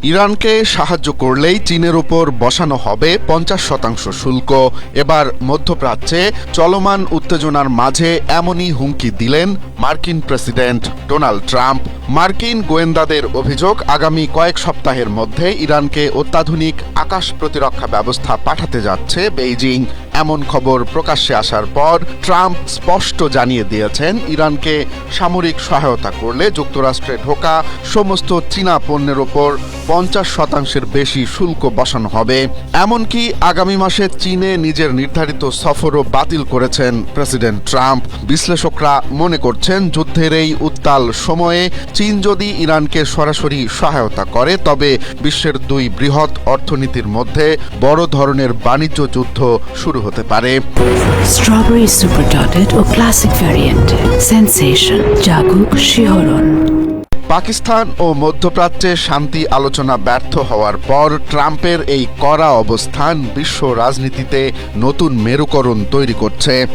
ইরানকে সাহায্য করলেই চীনের উপর বসানো হবে 50% শুল্ক। এবার মধ্যপ্রাচ্যে চলমান উত্তেজনার মাঝে এমনই হুমকি দিলেন মার্কিন প্রেসিডেন্ট ডোনাল্ড ট্রাম্প। মার্কিন গোয়েন্দাদের অভিযোগ, আগামী কয়েক সপ্তাহের মধ্যে ইরানকে অত্যাধুনিক আকাশ প্রতিরক্ষা ব্যবস্থা পাঠাতে যাচ্ছে বেইজিং। এমন খবর প্রকাশ্যে আসার পর ট্রাম্প স্পষ্ট জানিয়ে দিয়েছেন, ইরানকে সামরিক সহায়তা করলে যুক্তরাষ্ট্রে ঢোকা সমস্ত চীনা পণ্যের ওপর 50% বেশি শুল্ক বসানো হবে। এমনকি আগামী মাসে চীনে নিজের নির্ধারিত সফরও বাতিল করেছেন প্রেসিডেন্ট ট্রাম্প। বিশ্লেষকরা মনে করছেন, যুদ্ধের এই উত্তাল সময়ে চীন যদি ইরানকে সরাসরি সহায়তা করে, তবে বিশ্বের দুই বৃহৎ অর্থনীতির মধ্যে বড় ধরনের বাণিজ্য যুদ্ধ শুরু হতে পারে। স্ট্রবেরি সুপার ডটেড ও ক্লাসিক ভ্যারিয়েন্টে সেনসেশন জাগুক শিহরণ। পাকিস্তান ও মধ্যপ্রাচ্যে শান্তি আলোচনা ব্যর্থ হওয়ার পর ট্রাম্পের এই কড়া অবস্থান বিশ্ব রাজনীতিতে নতুন মেরুকরণ তৈরি করছে।